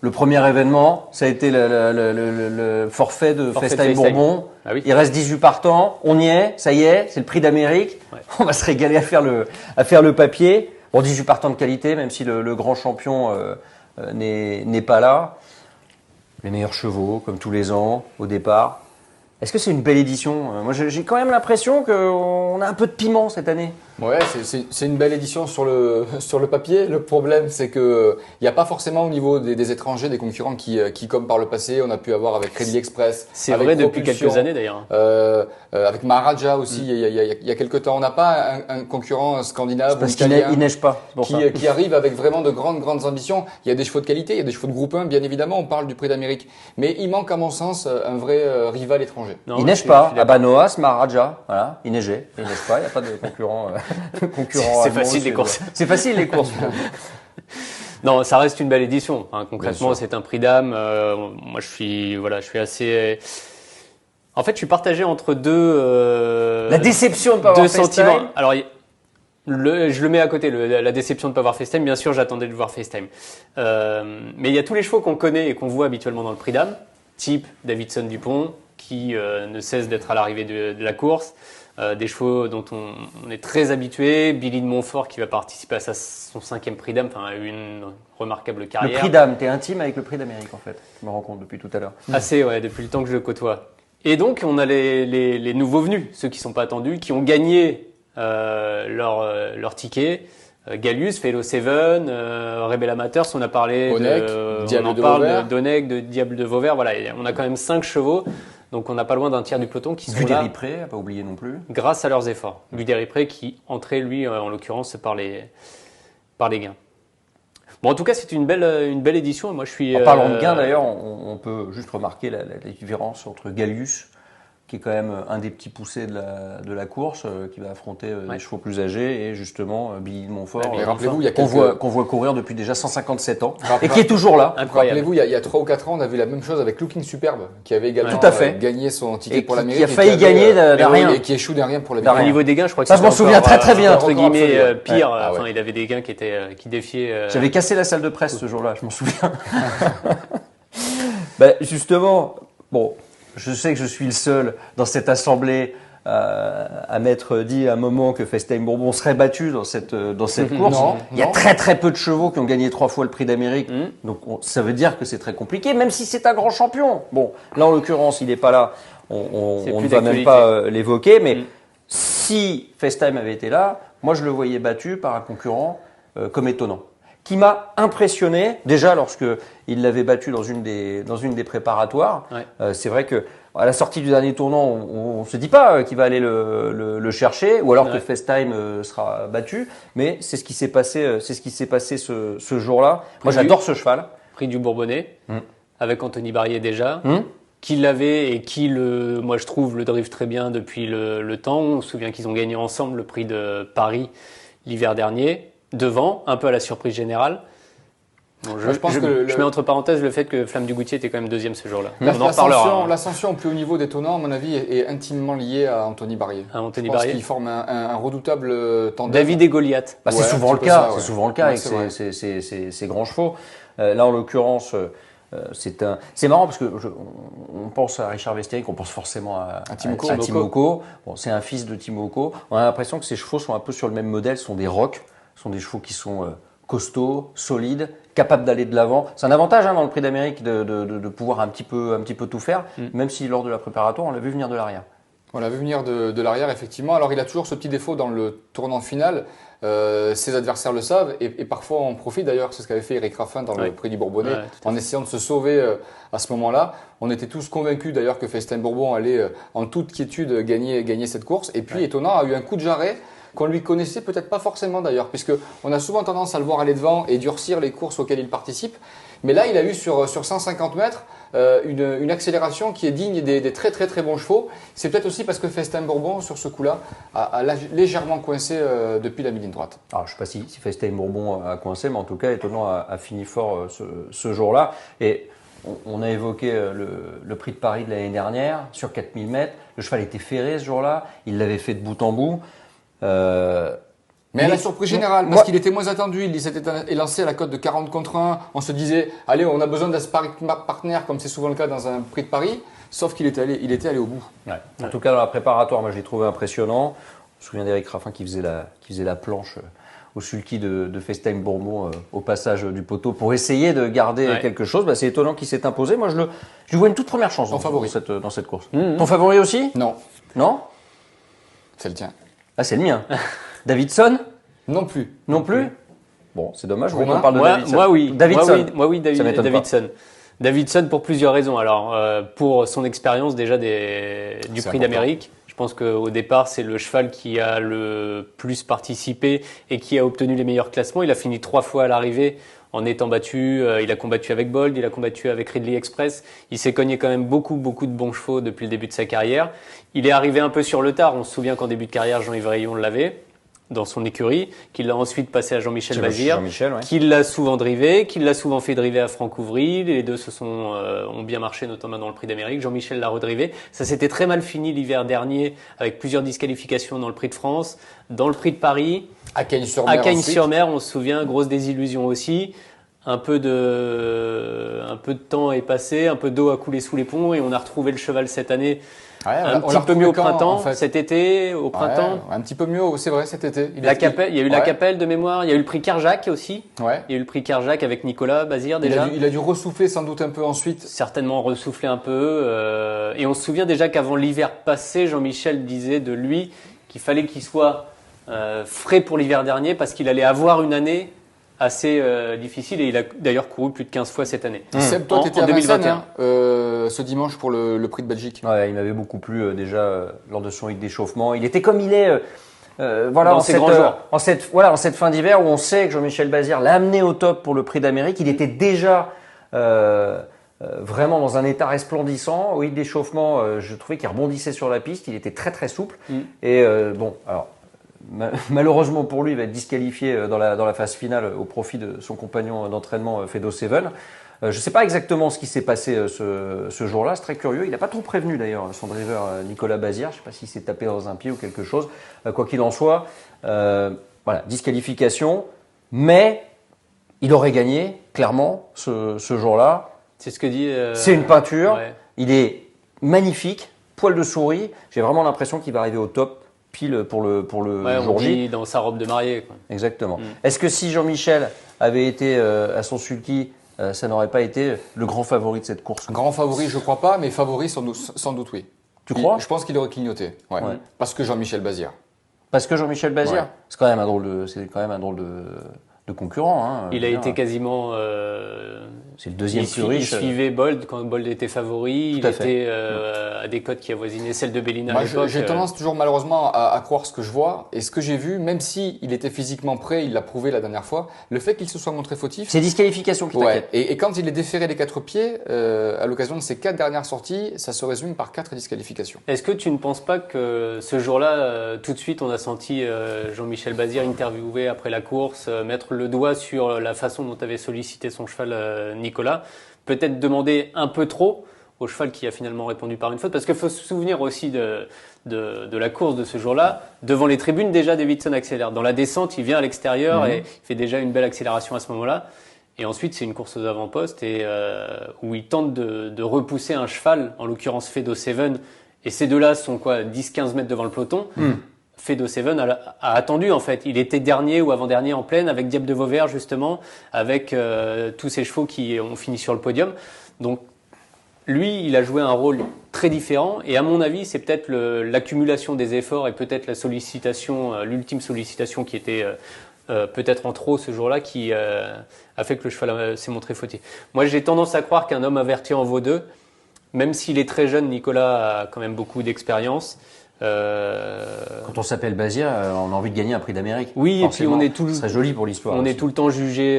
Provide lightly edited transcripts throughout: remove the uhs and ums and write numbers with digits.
Le premier événement, ça a été le forfait de FaceTime Bourbon. Ah oui. Il reste 18 partants. On y est, ça y est, c'est le prix d'Amérique. Ouais. On va se régaler à faire le papier. Bon, 18 partants de qualité, même si le grand champion n'est pas là. Les meilleurs chevaux, comme tous les ans, au départ. Est-ce que c'est une belle édition? Moi, j'ai quand même l'impression qu'on a un peu de piment cette année. Ouais, c'est une belle édition sur le papier. Le problème, c'est que il n'y a pas forcément au niveau des étrangers, des concurrents qui, comme par le passé, on a pu avoir avec Crédit Express. C'est avec vrai depuis Propulsion, quelques années d'ailleurs. Avec Maharaja aussi, il y a quelques temps. On n'a pas un concurrent scandinave Parce ou qu'il italien neige pas. C'est pour ça. qui arrive avec vraiment de grandes ambitions. Il y a des chevaux de qualité, il y a des chevaux de groupe 1, bien évidemment, on parle du prix d'Amérique. Mais il manque, à mon sens, un vrai rival étranger. Non, Il ouais, neige je suis pas. À d'accord. Banoas, Maharaja, voilà, il neigeait. Il neige pas, il n'y a pas de concurrent. C'est facile les courses. C'est facile les courses. Non, ça reste une belle édition. Hein. Concrètement, Bien sûr. c'est un prix d'âme. Moi, je suis assez. En fait, je suis partagé entre deux. La déception de ne pas deux avoir sentiments. FaceTime. Alors, je le mets à côté, la déception de ne pas voir FaceTime. Bien sûr, j'attendais de voir FaceTime. Mais il y a tous les chevaux qu'on connaît et qu'on voit habituellement dans le prix d'âme, type Davidson Dupont, qui ne cesse d'être à l'arrivée de la course. Des chevaux dont on est très habitué. Billy de Montfort qui va participer à son 5e prix d'âme, enfin une remarquable Le carrière. prix d'âme, t'es intime avec le prix d'Amérique en fait. Je me rends compte depuis tout à l'heure. Assez, ouais, depuis le temps que je le côtoie. Et donc, on a les nouveaux venus, ceux qui sont pas attendus, qui ont gagné leur ticket. Gallius, Fellow Seven, Rebel Amateurs, on a parlé Onek, Diable de Vauvert. d'Onek, de Diable de Vauvert. Voilà, on a quand même 5 chevaux. Donc, on n'a pas loin d'un tiers du peloton qui sont là Pré, à pas oublier non plus. grâce à leurs efforts. Guderipré qui entrait, lui, en l'occurrence, par les gains. Bon, en tout cas, c'est une belle édition. Et moi, je suis. En parlant de gains d'ailleurs, on peut juste remarquer la différence entre Gallius, qui est quand même un des petits poussés de la course, qui va affronter des chevaux plus âgés, et justement Billy de Montfort, Mais rappelez-vous, il y a qu'on quelques... voit courir depuis déjà 157 ans, Rappel- et qui est toujours là. Incroyable. Rappelez-vous, il y a 3 ou 4 ans, on a vu la même chose avec Looking Superbe, qui avait également Tout à fait. gagné son ticket Et pour qui l'Amérique. a failli gagner de rien. Et qui échoue derrière pour De l'Amérique. Au rien. niveau des gains, je crois que Ça, je m'en c'était souviens encore, très, très bien. entre guillemets Absolu, ouais. pire. Ah ouais. Enfin, il avait des gains qui défiaient. J'avais cassé la salle de presse ce jour-là, je m'en souviens. Ben, justement, bon, je sais que je suis le seul dans cette assemblée à m'être dit à un moment que FaceTime Bourbon serait battu dans cette course. Non, Il y a non. très peu de chevaux qui ont gagné 3 fois le prix d'Amérique, donc ça veut dire que c'est très compliqué, même si c'est un grand champion. Bon, là en l'occurrence, il n'est pas là, on C'est ne plus va même d'actualité. pas l'évoquer, mais si FaceTime avait été là, moi je le voyais battu par un concurrent comme étonnant, qui m'a impressionné déjà lorsque il l'avait battu dans une des préparatoires. Ouais. C'est vrai que à la sortie du dernier tournant, on se dit pas qu'il va aller le chercher, ou alors que Ouais. FaceTime sera battu, mais c'est ce qui s'est passé. C'est ce qui s'est passé ce jour-là. Moi, j'adore ce cheval. Prix du Bourbonnais, avec Anthony Barrier déjà, Hum. qui l'avait et qui, moi je trouve, le drive très bien depuis le temps. On se souvient qu'ils ont gagné ensemble le prix de Paris l'hiver dernier, devant, un peu à la surprise générale. Bon, je pense que je mets entre parenthèses le fait que Flamme du Goutier était quand même 2e ce jour-là. La- On en reparlera. hein. L'ascension au plus haut niveau des tenants, à mon avis, est intimement liée à Anthony Barrier. À Anthony Je pense Barrier. qu'il forme un redoutable tandem. David et Goliath. Bah, c'est Ouais, souvent un le petit peu cas. ça, ouais. C'est souvent le cas Ouais, avec c'est vrai. ces grands chevaux. Là, en l'occurrence, c'est marrant parce que on pense à Richard Vestéric, on pense forcément à Timoko. Bon, c'est un fils de Timoko. On a l'impression que ces chevaux sont un peu sur le même modèle, sont des rocks, sont des chevaux qui sont costauds, solides, capables d'aller de l'avant. C'est un avantage dans le Prix d'Amérique de pouvoir un petit peu tout faire, même si lors de la préparatoire, on l'a vu venir de l'arrière. On l'a vu venir de l'arrière, effectivement. Alors, il a toujours ce petit défaut dans le tournant final. Ses adversaires le savent et parfois on profite d'ailleurs. C'est ce qu'avait fait Eric Raffin dans le Prix du Bourbonnais, en essayant de se sauver à ce moment-là. On était tous convaincus d'ailleurs que FaceTime Bourbon allait en toute quiétude gagner cette course. Et puis, étonnant, a eu un coup de jarret qu'on lui connaissait peut-être pas forcément d'ailleurs, puisque on a souvent tendance à le voir aller devant et durcir les courses auxquelles il participe. Mais là, il a eu sur 150 mètres une accélération qui est digne des très bons chevaux. C'est peut-être aussi parce que FaceTime Bourbon, sur ce coup-là, a légèrement coincé depuis la mi-ligne droite. Alors, je ne sais pas si FaceTime Bourbon a coincé, mais en tout cas, étonnant a fini fort ce jour-là. Et on a évoqué le prix de Paris de l'année dernière, sur 4000 mètres. Le cheval était ferré ce jour-là, il l'avait fait de bout en bout. Mais à la surprise générale, parce qu'il était moins attendu, il s'était élancé à la cote de 40 contre 1. On se disait, allez, on a besoin d'un sparring partner, comme c'est souvent le cas dans un prix de Paris. Sauf qu'il était allé au bout. Ouais. En tout cas, dans la préparatoire, moi, je l'ai trouvé impressionnant. Je me souviens d'Éric Raffin qui faisait la planche au sulky de FaceTime Bourbon au passage du poteau pour essayer de garder quelque chose. Bah, c'est étonnant qu'il s'est imposé. Moi, je lui vois une toute première chance dans cette course. Ton favori aussi? Non. Non? C'est le tien. Ah, c'est le mien. Davidson? Non plus. Non plus? Bon, c'est dommage. On parle de Davidson. Moi, oui. Davidson. Moi, oui, Davidson. Davidson pour plusieurs raisons. Alors, pour son expérience déjà du Prix d'Amérique. Je pense qu'au départ, c'est le cheval qui a le plus participé et qui a obtenu les meilleurs classements. Il a fini 3 fois à l'arrivée en étant battu. Il a combattu avec Bold, il a combattu avec Ridley Express. Il s'est cogné quand même beaucoup de bons chevaux depuis le début de sa carrière. Il est arrivé un peu sur le tard. On se souvient qu'en début de carrière, Jean-Yves Rayon l'avait dans son écurie, qu'il l'a ensuite passé à Jean-Michel Bazir, qu'il l'a souvent drivé, qu'il l'a souvent fait driver à Franck Ouvry. Les deux ont bien marché, notamment dans le Prix d'Amérique. Jean-Michel l'a redrivé. Ça s'était très mal fini l'hiver dernier, avec plusieurs disqualifications dans le Prix de France, dans le Prix de Paris. À Cagnes-sur-Mer, on se souvient, grosse désillusion aussi. Un peu de temps est passé, un peu d'eau a coulé sous les ponts et on a retrouvé le cheval cette année. Un petit peu mieux au printemps, cet été, au printemps. Un petit peu mieux, c'est vrai, cet été. Il y a eu la Capelle de mémoire, il y a eu le prix Carjac aussi. Ouais. Il y a eu le prix Carjac avec Nicolas Bazir déjà. Il a dû ressouffler sans doute un peu ensuite. Certainement ressouffler un peu. Et on se souvient déjà qu'avant l'hiver passé, Jean-Michel disait de lui qu'il fallait qu'il soit frais pour l'hiver dernier parce qu'il allait avoir une année assez difficile et il a d'ailleurs couru plus de 15 fois cette année. Seb, toi, tu étais à 2021 ce dimanche pour le prix de Belgique. Ouais, il m'avait beaucoup plu déjà lors de son hit d'échauffement. Il était comme il est dans ces grands jours. En cette fin d'hiver où on sait que Jean-Michel Bazir l'a amené au top pour le prix d'Amérique. Il était déjà vraiment dans un état resplendissant. Au hit d'échauffement, je trouvais qu'il rebondissait sur la piste. Il était très très souple. Et alors malheureusement pour lui, il va être disqualifié dans la phase finale au profit de son compagnon d'entraînement Fedo Seven. Je ne sais pas exactement ce qui s'est passé ce jour-là, c'est très curieux. Il n'a pas trop prévenu d'ailleurs son driver Nicolas Bazir. Je ne sais pas s'il s'est tapé dans un pied ou quelque chose. Quoi qu'il en soit, disqualification. Mais il aurait gagné, clairement, ce jour-là. C'est ce que dit. C'est une peinture. Ouais. Il est magnifique, poil de souris. J'ai vraiment l'impression qu'il va arriver au top. Pile pour le jour J. Dans sa robe de mariée. Quoi. Exactement. Est-ce que si Jean-Michel avait été à son sulky, ça n'aurait pas été le grand favori de cette course? Grand favori, je crois pas, mais favori sans doute oui. Tu crois? Je pense qu'il aurait clignoté. Ouais. Parce que Jean-Michel Bazir. Parce que Jean-Michel Bazir, c'est quand même un drôle de concurrent. Hein, il a été quasiment. C'est le deuxième plus riche. Il suivait Bold quand Bold était favori. Il était à des cotes qui avoisinaient celle de Bellina à l'époque. J'ai tendance toujours malheureusement à croire ce que je vois et ce que j'ai vu, même si il était physiquement prêt, il l'a prouvé la dernière fois. Le fait qu'il se soit montré fautif. C'est disqualification qui t'inquiète. Et quand il est déféré des 4 pieds, à l'occasion de ses 4 dernières sorties, ça se résume par 4 disqualifications. Est-ce que tu ne penses pas que ce jour-là, tout de suite, on a senti Jean-Michel Bazir interviewé après la course, mettre le doigt sur la façon dont avait sollicité son cheval Nicolas, peut-être demander un peu trop au cheval qui a finalement répondu par une faute, parce qu'il faut se souvenir aussi de la course de ce jour-là. Devant les tribunes, déjà, Davidson accélère. Dans la descente, il vient à l'extérieur et il fait déjà une belle accélération à ce moment-là. Et ensuite, c'est une course aux avant-postes où il tente de repousser un cheval, en l'occurrence Fedo Seven, et ces deux-là sont 10-15 mètres devant le peloton. Fedo Seven a attendu en fait. Il était dernier ou avant-dernier en plaine avec Diable de Vauvert justement, avec tous ces chevaux qui ont fini sur le podium. Donc lui, il a joué un rôle très différent et à mon avis, c'est peut-être l'accumulation des efforts et peut-être la sollicitation, l'ultime sollicitation qui était peut-être en trop ce jour-là qui a fait que le cheval s'est montré fautif. Moi, j'ai tendance à croire qu'un homme averti en vaut deux, même s'il est très jeune. Nicolas a quand même beaucoup d'expérience. Quand on s'appelle Bazir, on a envie de gagner un prix d'Amérique. Oui, forcément. Et puis ce serait joli pour l'histoire. On aussi. est tout le temps jugé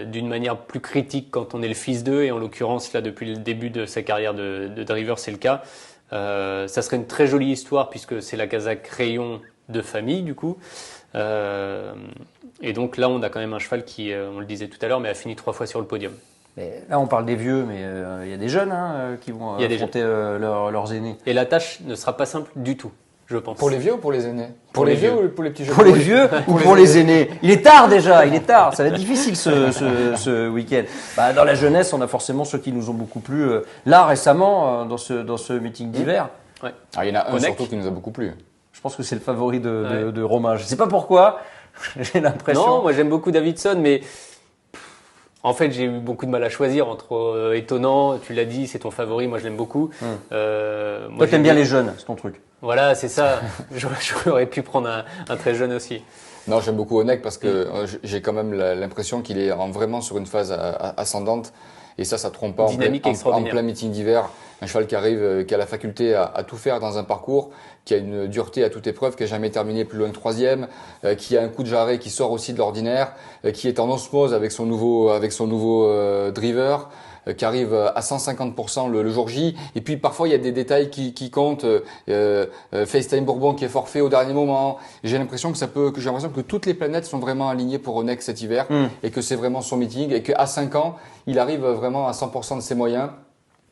d'une manière plus critique quand on est le fils d'eux, et en l'occurrence là depuis le début de sa carrière de driver, c'est le cas. Ça serait une très jolie histoire puisque c'est la Kazakh Rayon de famille du coup. Et donc là, on a quand même un cheval qui, on le disait tout à l'heure, mais a fini 3 fois sur le podium. Mais là, on parle des vieux, mais il y a des jeunes qui vont affronter leurs aînés. Et la tâche ne sera pas simple du tout. je pense. Pour les vieux ou pour les aînés? Pour les vieux ou pour les petits jeunes? Pour les vieux ou pour les aînés? Il est tard déjà, il est tard. Ça va être difficile ce week-end. Bah, dans la jeunesse, on a forcément ceux qui nous ont beaucoup plu là récemment dans ce meeting d'hiver. Ouais. Ah, il y en a un surtout qui nous a beaucoup plu. Je pense que c'est le favori de Romain. Je ne sais pas pourquoi. J'ai l'impression. Non, moi j'aime beaucoup Davidson, mais en fait j'ai eu beaucoup de mal à choisir entre étonnant. Tu l'as dit, c'est ton favori. Moi je l'aime beaucoup. Toi, t'aimes bien les jeunes, c'est ton truc. Voilà, c'est ça. J'aurais pu prendre un très jeune aussi. Non, j'aime beaucoup Honeck parce que j'ai quand même l'impression qu'il est vraiment sur une phase ascendante. Et ça trompe pas. Dynamique en plein meeting d'hiver. Un cheval qui arrive, qui a la faculté à tout faire dans un parcours, qui a une dureté à toute épreuve, qui n'a jamais terminé plus loin de 3e, qui a un coup de jarret qui sort aussi de l'ordinaire, qui est en osmose avec son nouveau driver, qui arrive à 150% le jour J. Et puis parfois il y a des détails qui comptent. FaceTime Bourbon qui est forfait au dernier moment. J'ai l'impression que toutes les planètes sont vraiment alignées pour Honeck cet hiver et que c'est vraiment son meeting et qu'à 5 ans il arrive vraiment à 100% de ses moyens.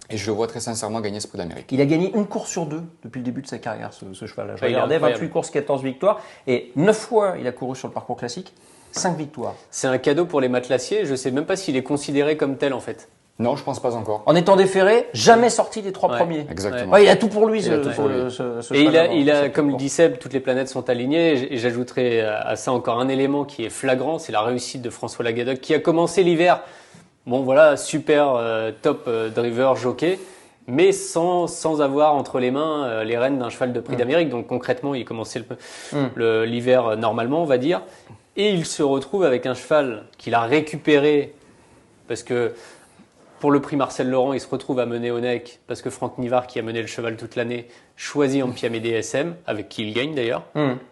Et je le vois très sincèrement gagner ce prix d'Amérique. Il a gagné une course sur 2 depuis le début de sa carrière, ce cheval-là. Je Ouais, regardais, 28 courses, 14 victoires. Et 9 fois, il a couru sur le parcours classique, 5 victoires. C'est un cadeau pour les matelassiers. Je ne sais même pas s'il est considéré comme tel en fait. Non, je pense pas encore. En étant déféré, jamais sorti des 3 premiers. Exactement. Ouais, il a tout pour lui, ce Et il a, comme le dit Seb, toutes les planètes sont alignées. Et j'ajouterai à ça encore un élément qui est flagrant, c'est la réussite de François Lagadoc, qui a commencé l'hiver. Bon voilà, super top driver jockey, mais sans avoir entre les mains les rênes d'un cheval de prix d'Amérique. Donc concrètement, il commençait l'hiver normalement, on va dire. Et il se retrouve avec un cheval qu'il a récupéré parce que pour le prix Marcel Laurent, il se retrouve à mener Honeck parce que Franck Nivard, qui a mené le cheval toute l'année, choisit Ampiamédé SM, avec qui il gagne d'ailleurs.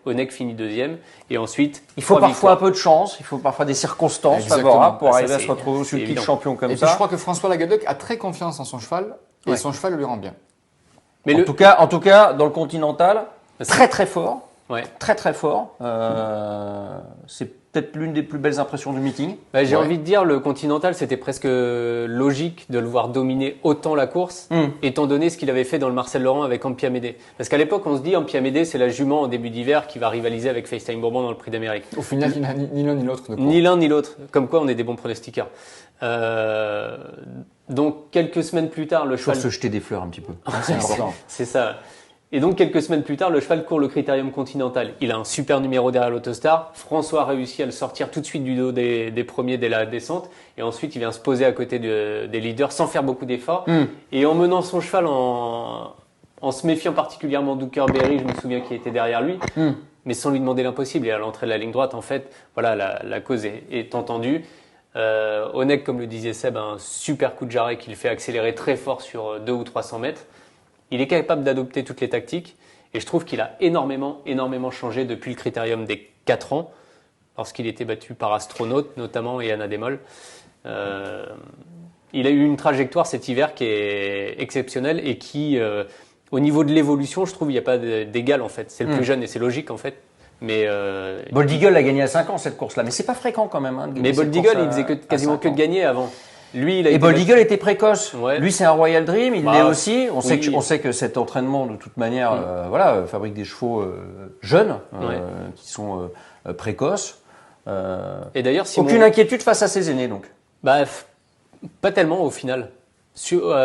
Honeck finit 2e. Et ensuite, il faut parfois un peu de chance, il faut parfois des circonstances favorables pour arriver à se retrouver au-dessus de champion comme ça. Et puis je crois que François Lagadoc a très confiance en son cheval et son cheval lui rend bien. Mais en tout cas, dans le Continental, très très fort. Ouais. Très très fort. C'est peut-être l'une des plus belles impressions du meeting. J'ai envie de dire, le Continental, c'était presque logique de le voir dominer autant la course, étant donné ce qu'il avait fait dans le Marcel Laurent avec Ampiamédé. Parce qu'à l'époque, on se dit, Ampiamédé, c'est la jument en début d'hiver qui va rivaliser avec FaceTime Bourbon dans le Prix d'Amérique. Au final, il n'a ni l'un ni l'autre. Ni l'un ni l'autre. Comme quoi, on est des bons pronostiqueurs. Donc, quelques semaines plus tard, le cheval... Il faut se jeter des fleurs un petit peu. C'est important. C'est ça. Et donc, quelques semaines plus tard, le cheval court le Critérium Continental. Il a un super numéro derrière l'Autostar. François a réussi à le sortir tout de suite du dos des premiers dès la descente. Et ensuite, il vient se poser à côté des leaders sans faire beaucoup d'efforts. Et en menant son cheval, en se méfiant particulièrement d'Hookerberry, je me souviens qui était derrière lui, mais sans lui demander l'impossible. Et à l'entrée de la ligne droite, en fait, voilà, la cause est entendue. Honeck, comme le disait Seb, a un super coup de jarret qui le fait accélérer très fort sur 200 ou 300 mètres. Il est capable d'adopter toutes les tactiques et je trouve qu'il a énormément changé depuis le Critérium des 4 ans, lorsqu'il était battu par Astronaute notamment et Anna Demol. Il a eu une trajectoire cet hiver qui est exceptionnelle et qui, au niveau de l'évolution, je trouve il n'y a pas d'égal en fait. C'est le plus jeune et c'est logique en fait. Mais Bold Eagle a gagné à 5 ans cette course-là, mais c'est pas fréquent quand même. Mais Bold Eagle, il faisait quasiment que de gagner avant. Lui, et Bold Eagle était précoce. Ouais. Lui, c'est un Royal Dream. Il l'est aussi. On sait que cet entraînement, de toute manière, fabrique des chevaux jeunes qui sont précoces. Et d'ailleurs, aucune inquiétude face à ses aînés, donc. Pas tellement au final.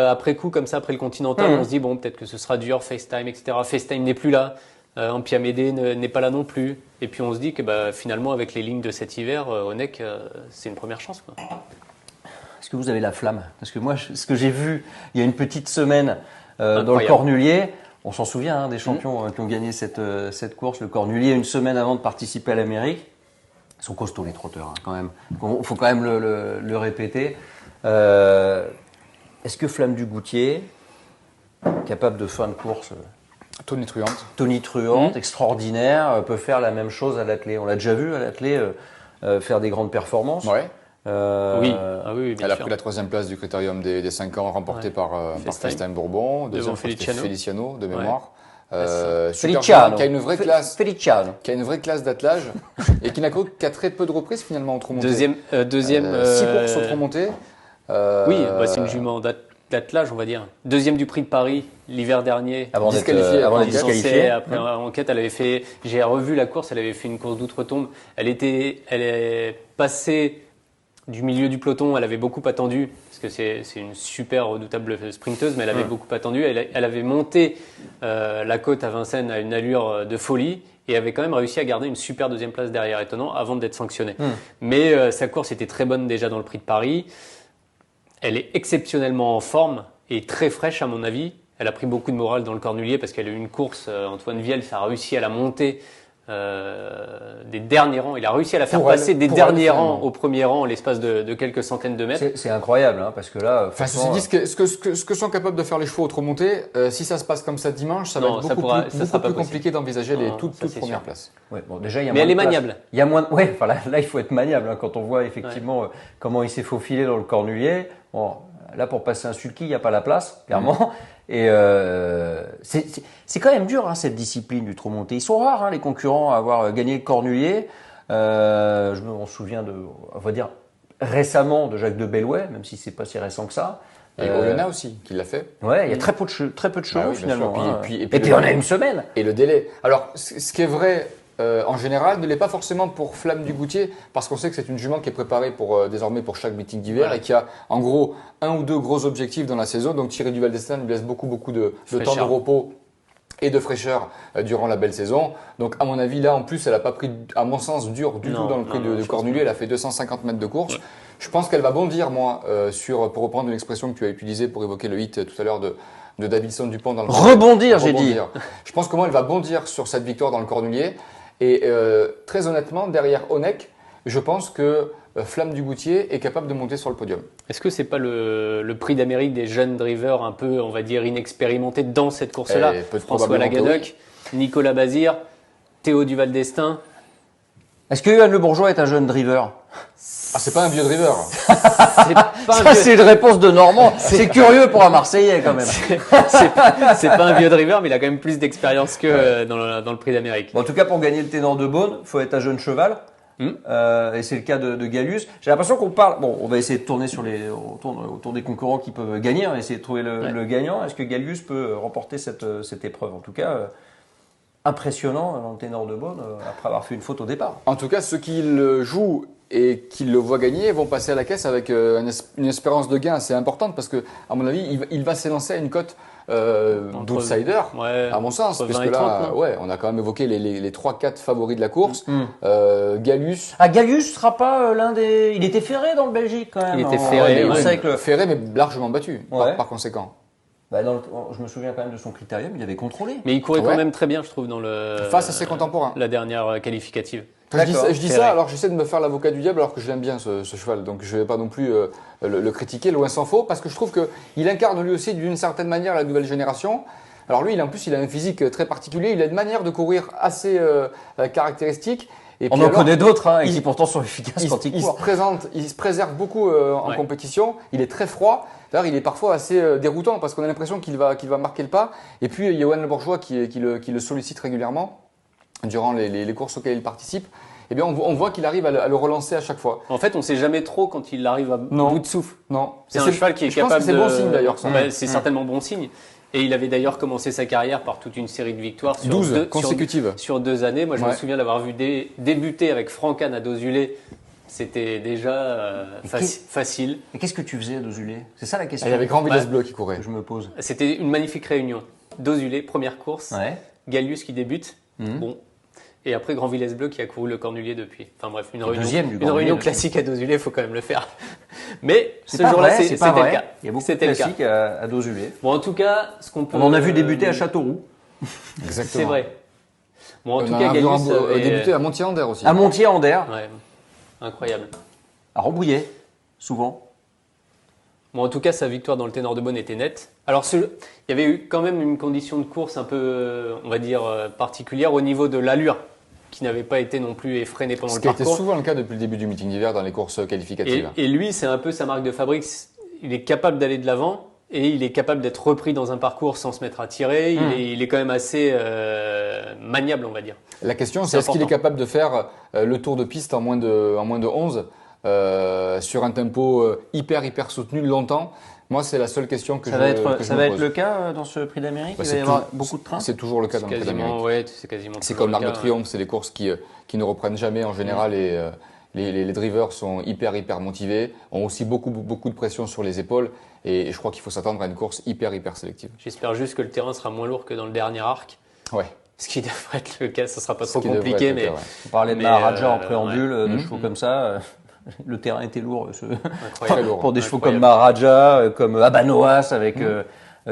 Après coup, comme ça, après le Continental, on se dit bon, peut-être que ce sera dur, FaceTime, etc. FaceTime n'est plus là. Ampiamédé n'est pas là non plus. Et puis on se dit que finalement, avec les lignes de cet hiver, Honeck, c'est une première chance, quoi. Est-ce que vous avez la flamme? Parce que moi, ce que j'ai vu il y a une petite semaine dans le Cornulier, on s'en souvient des champions qui ont gagné cette course. Le Cornulier, une semaine avant de participer à l'Amérique. Ils sont costauds les trotteurs, quand même. Il faut quand même le répéter. Est-ce que Flamme du Goutier, capable de faire une course tonitruante, extraordinaire, peut faire la même chose à l'attelé? On l'a déjà vu à l'attelé faire des grandes performances. Ouais. Oui, bien elle a sûr. pris la 3e place du Critérium des 5 ans, remportée par FaceTime Bourbon, devant Feliciano de mémoire. Feliciano, qui a une vraie classe, Feliciano, qui a une vraie classe d'attelage et qui n'a qu'à très peu de reprises finalement au trot monté. Deuxième 6 courses au trot monté. Oui, c'est une jument d'attelage, on va dire. Deuxième du Prix de Paris l'hiver dernier. Avant d'être disqualifiée. Après enquête, j'ai revu la course, elle avait fait une course d'outre-tombe. Elle est passée du milieu du peloton, elle avait beaucoup attendu, parce que c'est une super redoutable sprinteuse, mais elle avait beaucoup attendu. Elle avait monté la côte à Vincennes à une allure de folie et avait quand même réussi à garder une super deuxième place derrière, étonnant, avant d'être sanctionnée. Mais sa course était très bonne déjà dans le Prix de Paris. Elle est exceptionnellement en forme et très fraîche à mon avis. Elle a pris beaucoup de morale dans le Cornulier parce qu'elle a eu une course, Antoine Viel a réussi à la monter des derniers rangs. Il a réussi à la faire passer des derniers rangs au premier rang en l'espace de quelques centaines de mètres. C'est incroyable, hein, parce que là, ceci dit, ce que sont capables de faire les chevaux autre montée, si ça se passe comme ça dimanche, ça va être beaucoup plus compliqué d'envisager les toutes premières places. Ouais, bon, déjà, mais elle est maniable. Il y a moins. Ouais, enfin, là, il faut être maniable, hein, quand on voit effectivement comment il s'est faufilé dans le Cornulier. Bon, là, pour passer un sulky, il n'y a pas la place, clairement. Et c'est quand même dur, hein, cette discipline du trot monté. Ils sont rares, hein, les concurrents à avoir gagné le Cornulier. On se souvient on va dire récemment de Jacques de Bellouet, même si c'est pas si récent que ça. Et Oyonnax aussi, qui l'a fait. Ouais, il y a très peu de chevaux finalement. Et puis on a une semaine. Et le délai. Alors, ce qui est vrai en général ne l'est pas forcément pour Flamme du Goutier, parce qu'on sait que c'est une jument qui est préparée désormais pour chaque meeting d'hiver et qui a en gros un ou deux gros objectifs dans la saison. Donc Thierry Duval d'Estaing lui laisse beaucoup de temps de repos et de fraîcheur durant la belle saison. Donc à mon avis, là en plus, elle n'a pas pris, à mon sens, dur du tout dans le prix de Cornulier. Elle a fait 250 mètres de course. Ouais. Je pense qu'elle va bondir, moi, pour reprendre une expression que tu as utilisée pour évoquer le hit tout à l'heure de Davidson Dupont dans le Rebondir, j'ai dit. Je pense comment elle va bondir sur cette victoire dans le Cornulier. Et très honnêtement, derrière Onek, je pense que Flamme du Goutier est capable de monter sur le podium. Est-ce que c'est pas le prix d'Amérique des jeunes drivers un peu, on va dire, inexpérimentés dans cette course-là? François Lagadoc, Nicolas Bazir, Théo Duval d'Estaing. Est-ce que Johan Le Bourgeois est un jeune driver? Ah, c'est pas un vieux driver. C'est une réponse de Normand. C'est curieux pour un Marseillais quand même. C'est pas un vieux driver, mais il a quand même plus d'expérience que dans le prix d'Amérique. Bon, en tout cas, pour gagner le Ténor de Beaune, faut être un jeune cheval. Et c'est le cas de Gallius. J'ai l'impression qu'on parle. Bon, on va essayer de tourner autour des concurrents qui peuvent gagner, hein, essayer de trouver le gagnant. Est-ce que Gallius peut remporter cette épreuve? En tout cas, impressionnant dans le Ténor de Beaune après avoir fait une faute au départ. En tout cas, ceux qui le jouent et qui le voient gagner vont passer à la caisse avec une espérance de gain assez importante parce que, à mon avis, il va s'élancer à une cote d'outsider, à mon sens, parce que là, on a quand même évoqué les 3-4 favoris de la course. Gallius. Ah, Gallius sera pas l'un des. Il était ferré dans le Belgique quand même. Il était ferré, ferré, mais largement battu par conséquent. Bah je me souviens quand même de son critérium, il avait contrôlé. Mais il courait quand même très bien, je trouve, face à ses contemporains. La dernière qualificative. Je dis ça, alors j'essaie de me faire l'avocat du diable alors que je l'aime bien ce cheval, donc je ne vais pas non plus le critiquer, loin s'en faut, parce que je trouve qu'il incarne lui aussi d'une certaine manière la nouvelle génération. Alors lui, en plus, il a un physique très particulier, il a une manière de courir assez caractéristique. Et on en connaît d'autres hein, qui pourtant sont efficaces quand ils courent. Il se préserve beaucoup en compétition, il est très froid. D'ailleurs, il est parfois assez déroutant parce qu'on a l'impression qu'il va marquer le pas. Et puis, Johan Le Bourgeois qui le sollicite régulièrement durant les courses auxquelles il participe. Eh bien, on voit qu'il arrive à le relancer à chaque fois. En fait, on ne sait jamais trop quand il arrive à bout de souffle. Non. C'est un cheval qui est capable de... Je pense que c'est bon signe d'ailleurs. C'est certainement bon signe. Et il avait d'ailleurs commencé sa carrière par toute une série de victoires sur 12 consécutives. Sur 2 années. Moi, je me souviens d'avoir vu débuter avec Francan à Dozulé. C'était déjà facile. Et qu'est-ce que tu faisais à Dozulé? C'est ça la question. Il y avait Grand Villas Bleu qui courait. Je me pose. C'était une magnifique réunion. Dozulé, première course. Gallius qui débute. Bon. Et après Grand Villas Bleu qui a couru le Cornulier depuis. Enfin bref, une réunion classique à Dozulé, il faut quand même le faire. Mais ce jour-là, c'était le cas. Il y a beaucoup de classiques à Dozulé. Bon, en tout cas, on en a vu débuter à Châteauroux. Exactement. C'est vrai. Bon, en tout cas, Gallius débuté à Montier-Ander aussi. À Montier-Ander. Ouais. Incroyable. À Rambouillet, souvent. Bon, en tout cas, sa victoire dans le Ténor de Beaune était nette. Alors, il y avait eu quand même une condition de course un peu, on va dire, particulière au niveau de l'allure, qui n'avait pas été non plus effrénée pendant le parcours. Ce qui était souvent le cas depuis le début du meeting d'hiver dans les courses qualificatives. Et lui, c'est un peu sa marque de fabrique. Il est capable d'aller de l'avant et il est capable d'être repris dans un parcours sans se mettre à tirer. Il est quand même assez maniable, on va dire. La question, c'est est-ce qu'il est capable de faire le tour de piste en moins de 11 sur un tempo hyper soutenu longtemps. Moi, c'est la seule question que ça je va être, que je ça me va pose. être le cas dans ce Prix d'Amérique. Bah, il va y avoir beaucoup de trains. C'est toujours le cas dans le Prix d'Amérique. Ouais, c'est quasiment. C'est comme l'Arc de Triomphe, c'est des courses qui ne reprennent jamais en général et les drivers sont hyper motivés, ont aussi beaucoup de pression sur les épaules et je crois qu'il faut s'attendre à une course hyper sélective. J'espère juste que le terrain sera moins lourd que dans le dernier arc. Ouais. Ce qui devrait être le cas, ça sera pas trop compliqué, mais. On parlait de Maharaja en préambule, de chevaux comme ça. Le terrain était lourd. Pour des chevaux comme Maharaja, comme Abanoas avec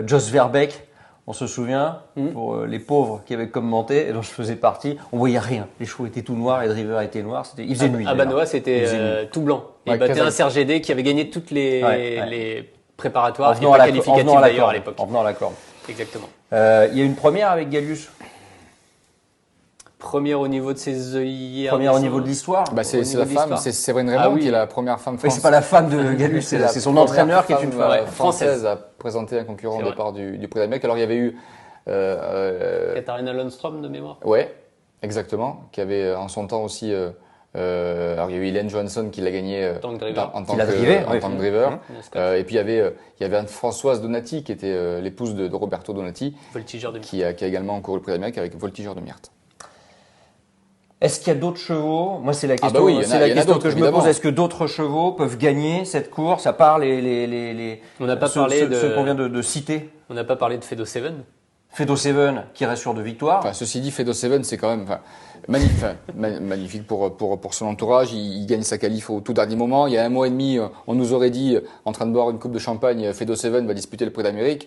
Jos Verbeek. On se souvient, pour les pauvres qui avaient commenté, et dont je faisais partie, on voyait rien. Les chevaux étaient tout noirs, les drivers étaient noirs. Il faisait nuit. Abanoas c'était tout blanc. Il battait un Serge Gédé qui avait gagné toutes les préparatoires et pas qualificatives d'ailleurs à l'époque. En venant à la corde. Exactement. Il y a une première avec Gallius. Première au niveau de ses œillères. Première au niveau de l'histoire. C'est la femme, c'est Séverine Raymond qui est la première femme française. C'est pas la femme de Gallius, c'est son entraîneur qui est une femme française a présenté un concurrent au départ du Prix d'Amérique. Alors il y avait eu Katharina Lundström de mémoire. Ouais, exactement, qui avait en son temps aussi. Alors il y a eu Hélène Johansson qui l'a gagné en tant que driver. Et puis il y avait Anne-Françoise Donati qui était l'épouse de Roberto Donati, qui a également couru le Prix d'Amérique avec Voltigeur de Myrte. Est-ce qu'il y a d'autres chevaux? Moi, c'est la question, que je me pose. Est-ce que d'autres chevaux peuvent gagner cette course à part On n'a pas parlé ceux qu'on vient de citer? On n'a pas parlé de Fedo Seven. Fedo Seven qui reste sur 2 victoires. Enfin, ceci dit, Fedo Seven, c'est quand même magnifique pour son entourage. Il gagne sa qualif au tout dernier moment. Il y a 1 mois et demi, on nous aurait dit, en train de boire une coupe de champagne, Fedo Seven va disputer le Prix d'Amérique.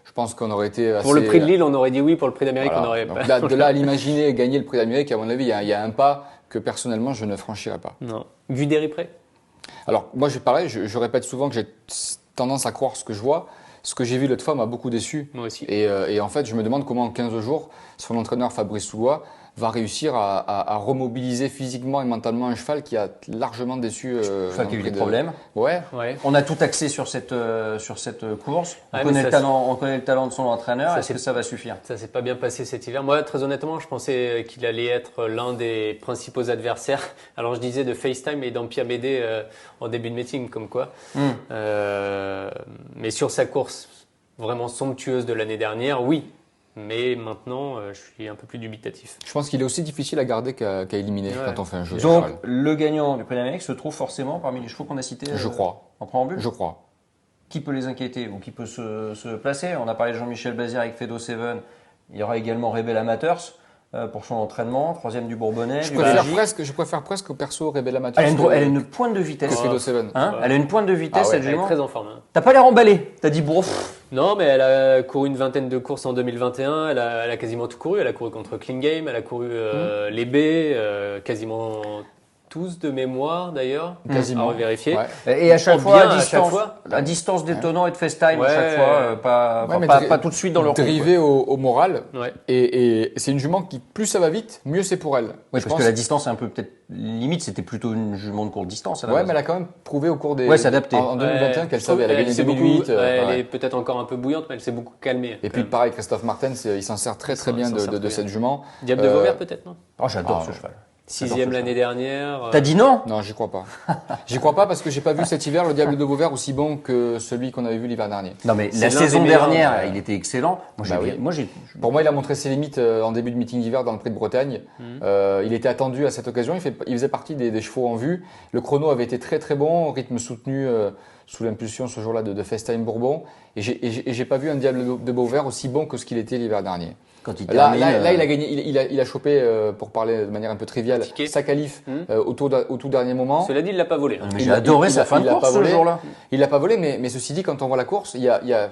Je pense qu'on aurait été assez... Pour le Prix de Lille, on aurait dit oui. Pour le Prix d'Amérique, on aurait pas. De là à l'imaginer gagner le Prix d'Amérique, à mon avis, il y a un pas que personnellement, je ne franchirais pas. Non. Guderipré. Alors, moi, je répète souvent que j'ai tendance à croire ce que je vois. Ce que j'ai vu l'autre fois m'a beaucoup déçu. Moi aussi. Et en fait, je me demande comment en 15 jours, son entraîneur Fabrice Soulois va réussir à remobiliser physiquement et mentalement un cheval qui a largement déçu. Cheval qui a eu des problèmes. Ouais. On a tout axé sur cette course. On connaît le talent de son entraîneur. Est-ce que ça va suffire? Ça s'est pas bien passé cet hiver. Moi, très honnêtement, je pensais qu'il allait être l'un des principaux adversaires. Alors, je disais de FaceTime et d'Empia Médé en début de meeting, comme quoi. Mais sur sa course vraiment somptueuse de l'année dernière, oui. Mais maintenant, je suis un peu plus dubitatif. Je pense qu'il est aussi difficile à garder qu'à éliminer quand on fait un jeu. Donc, le gagnant du Prix d'Amérique se trouve forcément parmi les chevaux qu'on a cités je crois. En préambule. Je crois. Qui peut les inquiéter ou qui peut se placer? On a parlé de Jean-Michel Bazir avec Fedo Seven. Il y aura également Rebel Amateurs pour son entraînement, 3e du Bourbonnais. Je préfère presque au perso Rebel Amateurs. Elle a une pointe de vitesse. Fedo Seven. Elle a une pointe de vitesse, cette Elle est jument. très en forme. T'as pas l'air emballé. T'as dit bon. Non, mais elle a couru une vingtaine de courses en 2021. Elle a quasiment tout couru. Elle a couru contre Clean Game. Elle a couru les B, quasiment tous de mémoure d'ailleurs. Quasiment. À revérifier. Ouais. Et à chaque fois, à distance d'étonnant et de FaceTime à chaque fois. Pas tout de suite dans leur dérivé au moral. Ouais. Et c'est une jument qui, plus ça va vite, mieux c'est pour elle. Oui, parce que la distance est un peu peut-être limite. C'était plutôt une jument de courte distance. Ouais, mais elle a quand même prouvé au cours des. Ouais, s'adapter. En 2021 qu'elle savait. Elle a gagné 2008. Elle est peut-être encore un peu bouillante, mais elle s'est beaucoup calmée. Et puis pareil, Christophe Martens, il s'en sert très bien de cette jument. Diable de Vauvert peut-être, non? Oh, j'adore ce cheval. 6e l'année dernière. T'as dit non? Non, j'y crois pas. J'y crois pas parce que j'ai pas vu cet hiver le Diable de Vauvert aussi bon que celui qu'on avait vu l'hiver dernier. Non, mais la saison dernière, il était excellent. Pour moi, il a montré ses limites en début de meeting d'hiver dans le Prix de Bretagne. Il était attendu à cette occasion. Il faisait partie des chevaux en vue. Le chrono avait été très très bon, rythme soutenu sous l'impulsion ce jour-là de FaceTime Bourbon. Et j'ai pas vu un Diable de Vauvert aussi bon que ce qu'il était l'hiver dernier. Quand il là, il a gagné, il a chopé, pour parler de manière un peu triviale, sa qualif au tout dernier moment. Cela dit, il l'a pas volé. J'ai adoré sa fin de course ce jour-là. Il l'a pas volé, mais ceci dit, quand on voit la course, il y a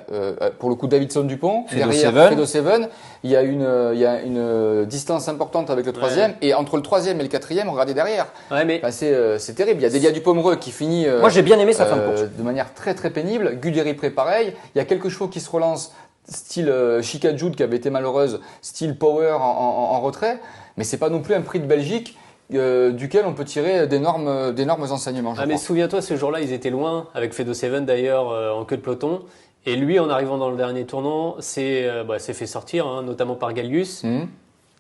pour le coup Davidson Dupont, derrière Fedo Seven, il y a une distance importante avec le 3e, et entre le 3e et le 4e, regardez derrière. Ouais, mais c'est terrible. Il y a Delia Dupomereux qui finit. Moi, j'ai bien aimé sa fin de course. De manière très très pénible. Guderipré pareil. Il y a quelques chevaux qui se relancent. Style Chica Jude qui avait été malheureuse, style Power en retrait, mais c'est pas non plus un prix de Belgique duquel on peut tirer d'énormes enseignements. Mais souviens-toi, ce jour-là, ils étaient loin, avec Fedo Seven d'ailleurs, en queue de peloton, et lui, en arrivant dans le dernier tournant, s'est fait sortir, notamment par Gallius,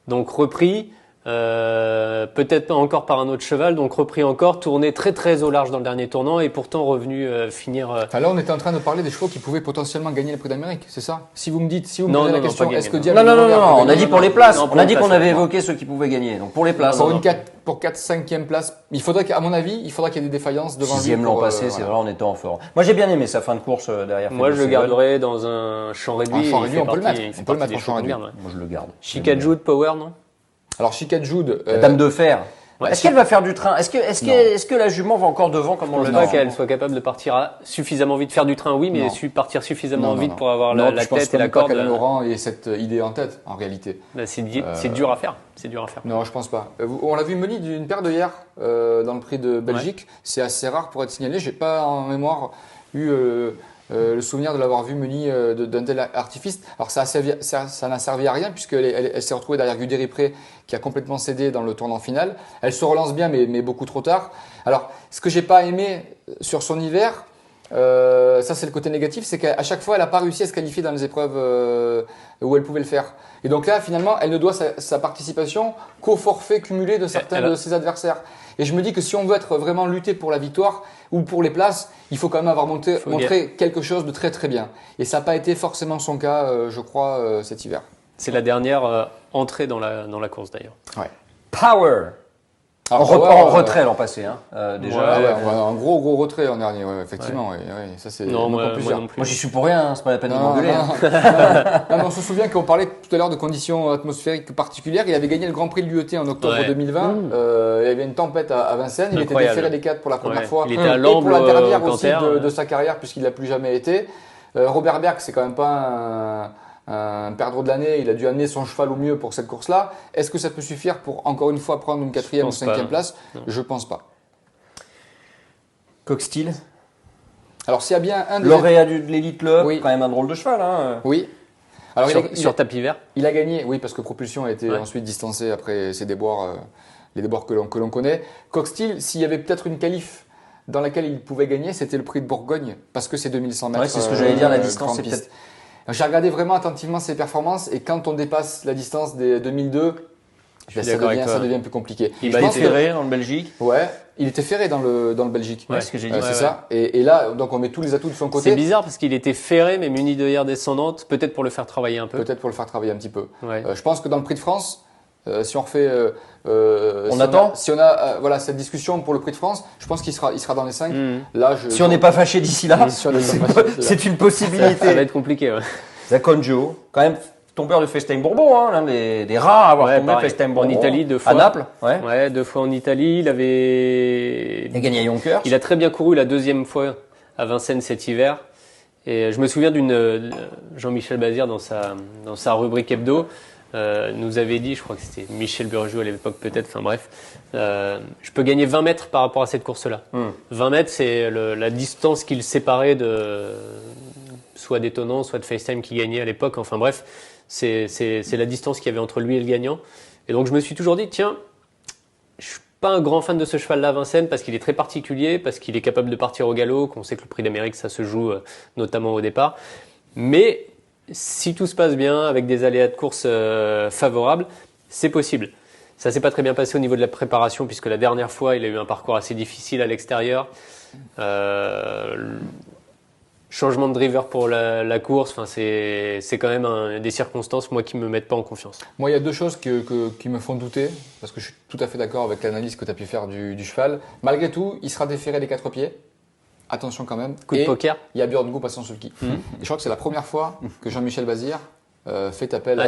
donc repris. peut-être pas encore par un autre cheval, donc repris encore, tourné très très au large dans le dernier tournant et pourtant revenu finir. Enfin, là, on était en train de parler des chevaux qui pouvaient potentiellement gagner le Prix d'Amérique, c'est ça? Si vous me dites, si vous me posez la question, est-ce que Diable non, on a dit pour les places. Non, on a dit qu'on avait évoqué ceux qui pouvaient gagner. Donc pour les places. Pour 4-5e place, il faudrait qu'à mon avis, il faudrait qu'il y ait des défaillances devant lui. 6e l'an passé, c'est vrai, on était en fort. Moi, j'ai bien aimé sa fin de course derrière. Moi, je le garderais dans un champ réduit. Un champ réduit, on peut le mettre. On peut le mettre en champ réduit. Moi, je le garde. Chicajude, Power, non? Alors, Chicajude. La Dame de Fer. Ouais, est-ce qu'elle va faire du train? Est-ce que la jument va encore devant comme on le dit? Je pense pas qu'elle soit capable de partir suffisamment vite, faire du train, oui, mais partir suffisamment vite pour avoir la tête et la corde. Je pense pas qu'Alain Laurent ait cette idée en tête, en réalité. Bah, c'est dur à faire. C'est dur à faire. Non, je pense pas. On l'a vu Meuni d'une paire de hier dans le Prix de Belgique. Ouais. C'est assez rare pour être signalé. J'ai pas en mémoire eu le souvenir de l'avoir vu Meuni d'un tel artifice. Alors ça n'a servi à rien puisqu'elle s'est retrouvée derrière Guderipré qui a complètement cédé dans le tournant final. Elle se relance bien mais beaucoup trop tard. Alors ce que j'ai pas aimé sur son hiver, ça c'est le côté négatif, c'est qu'à chaque fois elle a pas réussi à se qualifier dans les épreuves où elle pouvait le faire. Et donc là finalement elle ne doit sa participation qu'au forfait cumulé de certains de ses adversaires. Et je me dis que si on veut être vraiment lutter pour la victoire ou pour les places, il faut quand même avoir montré quelque chose de très très bien. Et ça n'a pas été forcément son cas, je crois, cet hiver. C'est la dernière entrée dans la course d'ailleurs. Ouais. Power. Alors, en retrait l'an passé, hein, déjà. Un gros retrait en dernier, effectivement. Ouais. Ça, c'est non, moi non plus. Moi, j'y suis pour rien, c'est pas la peine de m'engueuler. Non, on se souvient qu'on parlait tout à l'heure de conditions atmosphériques particulières. Il avait gagné le Grand Prix de l'UET en octobre 2020. Il y avait une tempête à Vincennes. Il était déféré des 4 pour la première fois. Il était à et pour la dernière aussi de sa carrière, puisqu'il l'a plus jamais été. Robert Berg, c'est quand même pas un perdreau de l'année, il a dû amener son cheval au mieux pour cette course-là. Est-ce que ça peut suffire pour, encore une fois, prendre une 4e ou 5e place? Je pense pas. Coxsteel. Alors, s'il y a bien un lauréat de l'Elite Club, quand même un drôle de cheval. Hein. Oui. Alors, sur tapis vert. Il a gagné, oui, parce que Propulsion a été ensuite distancé après ses déboires, les déboires que l'on connaît. Coxsteel, s'il y avait peut-être une qualif dans laquelle il pouvait gagner, c'était le Prix de Bourgogne, parce que c'est 2100 mètres. Ouais, c'est ce que j'allais dire, la distance, c'est peut-être... J'ai regardé vraiment attentivement ses performances et quand on dépasse la distance des 2002, ça devient plus compliqué. Il était ferré dans le Belgique. Ouais, il était ferré dans le Belgique. Ouais, ce que j'ai dit. C'est ça. Et là, donc on met tous les atouts de son côté. C'est bizarre parce qu'il était ferré mais muni d'œillères descendantes, peut-être pour le faire travailler un peu. Peut-être pour le faire travailler un petit peu. Ouais. Je pense que dans le Prix de France, si on refait, si on a cette discussion pour le Prix de France, je pense qu'il sera dans les 5. Là, si on n'est pas fâché d'ici là, c'est une possibilité. Ça va être compliqué. Ouais. Zaconjo, quand même tombeur de Festijn Bourbon, hein, l'un des rares à avoir tombé Festijn Bourbon. En Italie 2 fois. À Naples, 2 fois en Italie. Il a gagné à Yonkers. Il a très bien couru la 2e fois à Vincennes cet hiver. Et je me souviens d'une Jean-Michel Bazir dans sa rubrique hebdo. Nous avait dit, je crois que c'était Michel Burjou à l'époque peut-être, enfin bref, je peux gagner 20 mètres par rapport à cette course-là. 20 mètres, c'est la distance qui le séparait soit d'Étonnant, soit de FaceTime qui gagnait à l'époque. Enfin bref, c'est la distance qu'il y avait entre lui et le gagnant. Et donc je me suis toujours dit, tiens, je suis pas un grand fan de ce cheval-là à Vincennes parce qu'il est très particulier, parce qu'il est capable de partir au galop, qu'on sait que le Prix d'Amérique ça se joue notamment au départ. Mais si tout se passe bien, avec des aléas de course favorables, c'est possible. Ça s'est pas très bien passé au niveau de la préparation puisque la dernière fois, il a eu un parcours assez difficile à l'extérieur. Changement de driver pour la course, enfin c'est quand même des circonstances moi qui me mettent pas en confiance. Moi, il y a 2 choses qui me font douter parce que je suis tout à fait d'accord avec l'analyse que tu as pu faire du cheval. Malgré tout, il sera déféré des 4 pieds. Attention quand même. Coup de poker. Il y a Björn Goop à son sulky. Et je crois que c'est la première fois que Jean-Michel Bazir fait appel à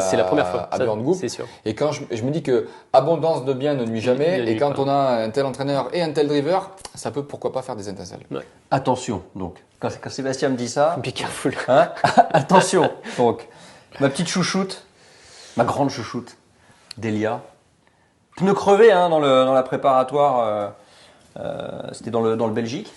Björn Goop. C'est sûr. Et quand je me dis que abondance de bien ne nuit jamais, et quand on a un tel entraîneur et un tel driver, ça peut pourquoi pas faire des étincelles. Ouais. Attention, donc, quand Sébastien me dit ça, be careful. Hein, attention. Donc, ma petite chouchoute, ma grande chouchoute, Delia, pneu crevé dans la préparatoire, c'était dans le Belgique.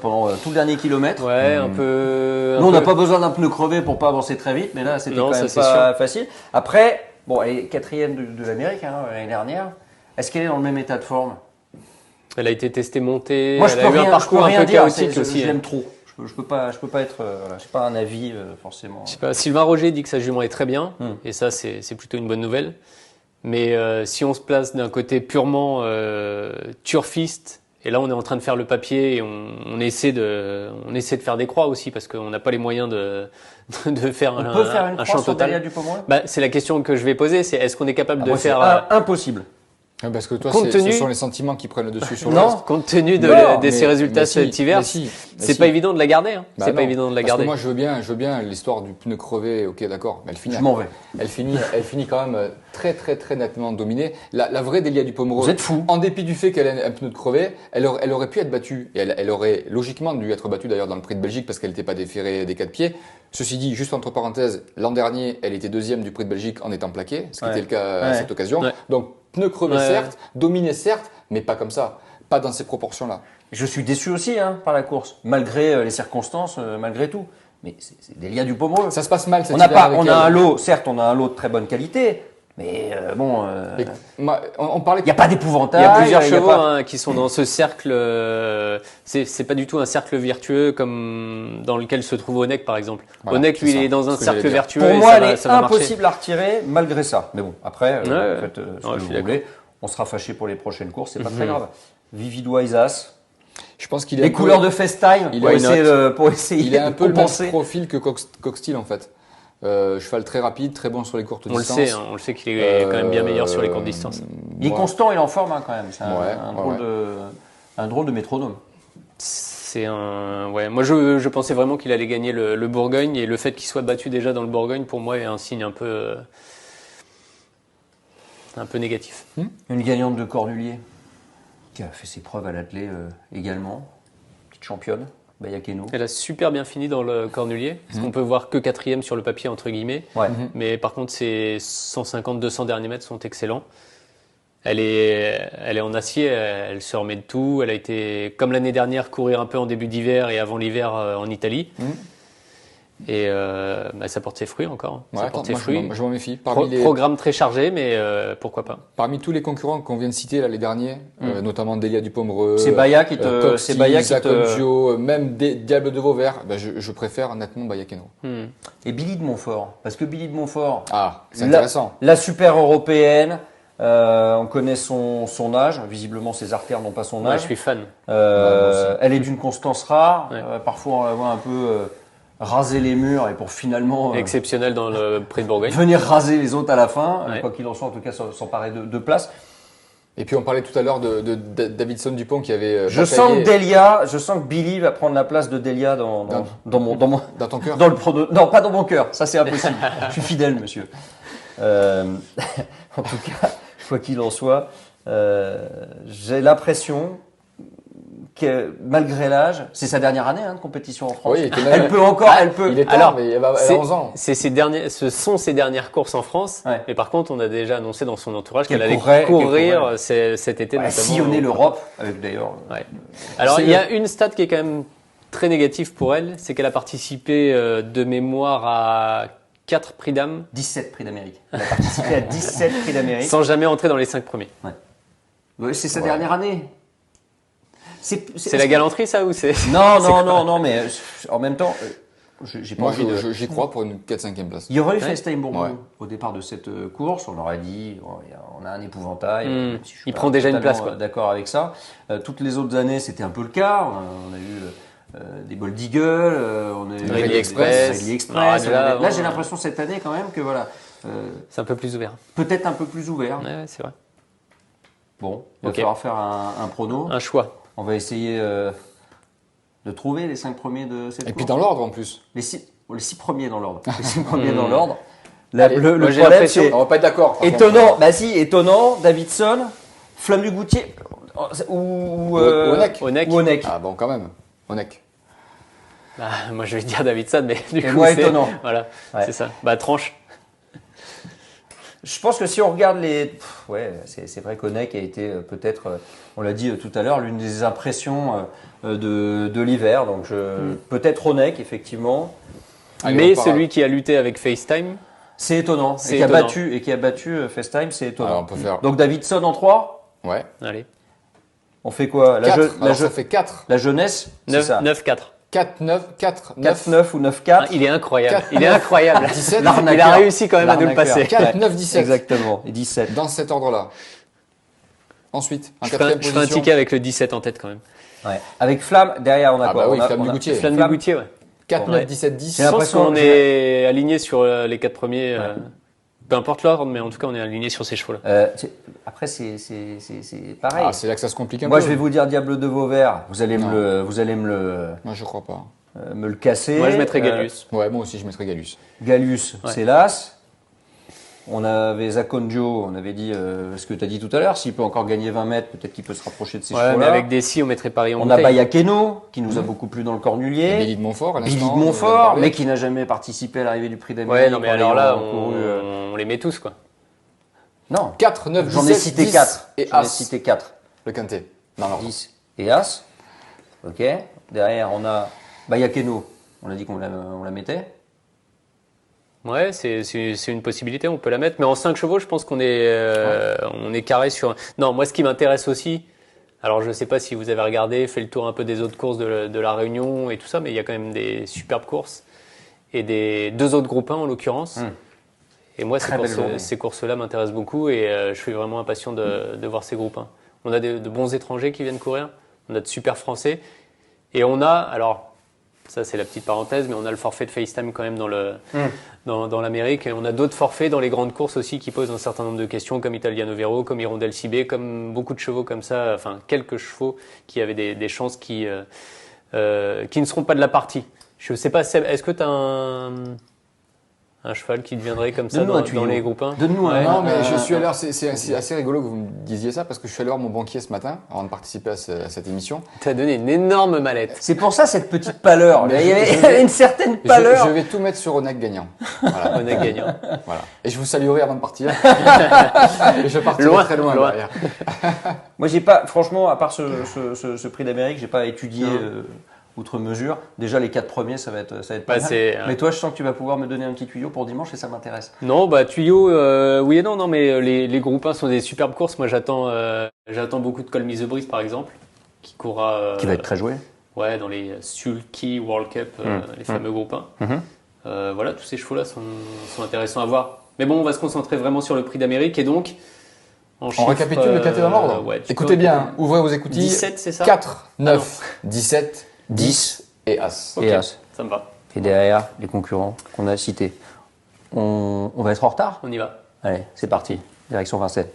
Pendant tout le dernier kilomètre. Ouais, un peu. Nous, on n'a pas besoin d'un pneu crevé pour pas avancer très vite, mais là, c'était quand même pas facile. Après, bon, elle est 4e de l'Amérique l'année dernière. Est-ce qu'elle est dans le même état de forme? Elle a été testée montée. Moi, je peux rien, un parcours un peu chaotique aussi. Je l'aime trop. Je peux pas être. J'ai pas un avis forcément. Je sais pas. Sylvain Roger dit que sa jument est très bien, et ça, c'est plutôt une bonne nouvelle. Mais si on se place d'un côté purement turfiste, et là on est en train de faire le papier et on essaie de faire des croix aussi parce qu'on n'a pas les moyens de faire on peut faire une croix sur Delia Dupont-Moreau. C'est la question que je vais poser, c'est est-ce qu'on est capable de faire impossible. Parce que toi, ce sont les sentiments qui prennent le dessus sur le reste. Non, compte tenu de ces résultats cet hiver, c'est pas évident de la garder. Hein. C'est pas évident de la garder. Moi, je veux bien l'histoire du pneu crevé. Ok, d'accord, mais elle finit. Je m'en vais. Elle finit quand même très très très nettement dominée. La vraie Delia Dupont-Moreau. Vous êtes fou. En dépit du fait qu'elle ait un pneu de crevé, elle aurait pu être battue. Et elle aurait logiquement dû être battue d'ailleurs dans le Prix de Belgique parce qu'elle n'était pas déférée des 4 pieds. Ceci dit, juste entre parenthèses, l'an dernier, elle était deuxième du Prix de Belgique en étant plaquée, ce qui était le cas à cette occasion. Donc pneu crevé certes, dominé certes, mais pas comme ça, pas dans ces proportions-là. Je suis déçu aussi par la course, malgré les circonstances, malgré tout. Mais c'est Delia Dupont-Moreau. Ça se passe mal cette on a un lot, certes, on a un lot de très bonne qualité. Mais on parlait. Il n'y a pas d'épouvantail. Il y a plusieurs chevaux qui sont dans ce cercle. C'est pas du tout un cercle vertueux comme dans lequel se trouve Onek par exemple. Voilà, Onek lui il est dans un cercle vertueux. Pour moi, elle est impossible à retirer malgré ça. Mais bon, après, faites ce que vous voulez. On sera fâché pour les prochaines courses, c'est pas très grave. Vividois Isas. Je pense qu'il est les couleurs de FaceTime pour essayer. Il a un peu le même profil que Coxsteel en fait. Cheval très rapide, très bon sur les courtes distances. On le sait qu'il est quand même bien meilleur sur les courtes distances. Il est constant, il est en forme quand même. C'est un drôle de métronome. Moi, je pensais vraiment qu'il allait gagner le Bourgogne et le fait qu'il soit battu déjà dans le Bourgogne, pour moi, est un signe un peu négatif. Une gagnante de Cornulier qui a fait ses preuves à l'attelé également, petite championne. Bayakeno. Elle a super bien fini dans le Cornulier, parce qu'on peut voir que 4e sur le papier, entre guillemets. Mais par contre, ses 150-200 derniers mètres sont excellents. Elle est en acier, elle se remet de tout. Elle a été, comme l'année dernière, courir un peu en début d'hiver et avant l'hiver en Italie. Et ça porte ses fruits encore. Ça porte ses fruits. Je m'en méfie. Programme très chargé, mais pourquoi pas. Parmi tous les concurrents qu'on vient de citer là, les derniers, notamment Delia Dupont-Moreau, c'est Baya qui te, même Diable de Vauvert, je préfère nettement Bayakeno. Et Billy de Montfort, parce que Billy de Montfort, c'est intéressant. La super européenne. On connaît son âge, visiblement ses artères n'ont pas son âge. Je suis fan. Elle est d'une constance rare. Parfois on la voit un peu raser les murs et pour finalement exceptionnel dans le Prix de Bourgogne. Venir raser les autres à la fin. Quoi qu'il en soit, en tout cas s'emparer de place. Et puis on parlait tout à l'heure de Davidson Dupont qui avait. Je sens que Billy va prendre la place de Delia dans ton cœur. Non, pas dans mon cœur. Ça c'est impossible. Je suis fidèle, monsieur. En tout cas, quoi qu'il en soit, j'ai l'impression que malgré l'âge, c'est sa dernière année de compétition en France. Oui, elle peut. Il est tard, mais elle a 11 ans. Ce sont ses dernières courses en France. Mais par contre, on a déjà annoncé dans son entourage qu'elle allait courir cet été. Elle sillonner l'Europe, avec d'ailleurs. Alors, il y a une stat qui est quand même très négative pour elle, c'est qu'elle a participé de mémoire à 4 prix dames. 17 prix d'Amérique. Elle a participé à 17 prix d'Amérique. Sans jamais entrer dans les 5 premiers. C'est sa dernière année. C'est la galanterie, ça, ou c'est... Non, mais en même temps, j'ai pas envie de... J'y crois pour une 4-5e place. Il y aurait eu FaceTime Bourbon au départ de cette course. On aurait dit, on a un épouvantail. Il prend déjà une place, quoi. D'accord avec ça. Toutes les autres années, c'était un peu le cas. On a eu des Bold Eagle, on a eu Rally Express. Là, j'ai l'impression cette année quand même que voilà. C'est un peu plus ouvert. Peut-être un peu plus ouvert. Ouais, c'est vrai. Bon, il va falloir faire un prono. Un choix. On va essayer de trouver les 5 premiers de cette course. Et puis dans l'ordre en plus. Les 6 premiers dans l'ordre. Les 6 premiers dans l'ordre. Le problème, c'est... On va pas être d'accord. Étonnant. Étonnant. Davidson, Flamme du Goutier ou Onek. Ah bon, quand même. Onek. Moi, je vais dire Davidson, mais du coup, moi, étonnant. Voilà, c'est ça. Tranche. Je pense que si on regarde c'est vrai qu'Onek a été peut-être, on l'a dit tout à l'heure, l'une des impressions de l'hiver. Donc peut-être Onek, effectivement. Mais celui qui a lutté avec FaceTime. C'est étonnant. Et qui a battu FaceTime, c'est étonnant. Alors, on peut faire... Donc Davidson en 3 ? Ouais. Allez. On fait quoi ? Ça fait 4. La jeunesse, 9-4. 4-9 ou 9-4. Ah, il est incroyable. Il est incroyable. 17. Il a réussi quand même à nous le passer. 4, 9, 17. Exactement. Et 17. Dans cet ordre-là. Ensuite, je fais un ticket avec le 17 en tête quand même. Ouais. Avec Flamme, derrière, on a quoi? Bah oui, Flamme du Goutier. Flamme du Goutier, ouais. 4, 9, 17, 10. Je pense qu'on est aligné sur les 4 premiers. Peu importe l'ordre, mais en tout cas, on est aligné sur ces chevaux-là. Après, c'est pareil. C'est là que ça se complique un peu. Moi, je vais vous dire Diable de Vauvert. Vous allez me le. Moi, je crois pas. Me le casser. Moi, je mettrais Gallius. Ouais, moi aussi, je mettrais Gallius. Gallius, c'est l'As. On avait Zaconjo, on avait dit ce que tu as dit tout à l'heure, s'il peut encore gagner 20 mètres, peut-être qu'il peut se rapprocher de ces chevaux-là. Mais avec Dessy, on mettrait Paris en On bouteille. a Bayakeno, qui nous a beaucoup plu dans le Cornulier. Billy de Montfort, à l'instant. Billy de Montfort, mais qui n'a jamais participé à l'arrivée du Prix d'Amérique. Ouais, non, mais alors là, on les met tous, quoi. Non. 4, 9, 17, J'en ai cité 10 4. et J'en ai As. cité 4. Le quintet. Dans l'ordre. 10 et As. Ok. Derrière, on a Bayakeno. On a dit qu'on la mettait. Ouais, c'est une possibilité, on peut la mettre. Mais en 5 chevaux, je pense qu'on est carré sur... Non, moi, ce qui m'intéresse aussi, alors je ne sais pas si vous avez regardé, fait le tour un peu des autres courses de la Réunion et tout ça, mais il y a quand même des superbes courses. Et des 2 autres groupes 1 en l'occurrence. Et moi, ces courses-là m'intéressent beaucoup et je suis vraiment impatient de voir ces groupes 1. On a de bons étrangers qui viennent courir, on a de super Français. Et on a, alors... Ça, c'est la petite parenthèse, mais on a le forfait de FaceTime quand même dans l'Amérique. Et on a d'autres forfaits dans les grandes courses aussi qui posent un certain nombre de questions, comme Italiano Vero, comme Hirondelle Cibé, comme beaucoup de chevaux comme ça, enfin quelques chevaux qui avaient des chances qui ne seront pas de la partie. Je ne sais pas, Seb, est-ce que tu as un cheval qui deviendrait comme ça dans les groupes 1? Donne-nous un. Non, mais je suis allé voir, c'est assez rigolo que vous me disiez ça, parce que je suis allé voir mon banquier ce matin, avant de participer à cette émission. Tu as donné une énorme mallette. C'est pour ça cette petite pâleur. Il y avait une certaine pâleur. Je vais tout mettre sur Onek gagnant. Voilà. Onek gagnant. Voilà. Et je vous saluerai avant de partir. Et je partirai très loin. Derrière. Moi, j'ai pas, franchement, à part ce Prix d'Amérique, j'ai pas étudié outre mesure. Déjà, les 4 premiers, ça va être pas mal. Mais toi, je sens que tu vas pouvoir me donner un petit tuyau pour dimanche et ça m'intéresse. Non, tuyau, oui et non, mais les groupes 1 sont des superbes courses. Moi, j'attends beaucoup de Call Me the Breeze, par exemple, qui courra. Qui va être très joué. Ouais, dans les Sulky World Cup, les fameux groupes 1. Voilà, tous ces chevaux-là sont intéressants à voir. Mais bon, on va se concentrer vraiment sur le Prix d'Amérique et donc. On récapitule le quintet dans l'ordre. Ouais, écoutez bien, ouvrez vos écoutilles. 17, c'est ça? 4, 9, 17, 10 et As. Okay, et As. Ça me va. Et derrière, les concurrents qu'on a cités. On va être en retard? On y va. Allez, c'est parti. Direction Vincennes.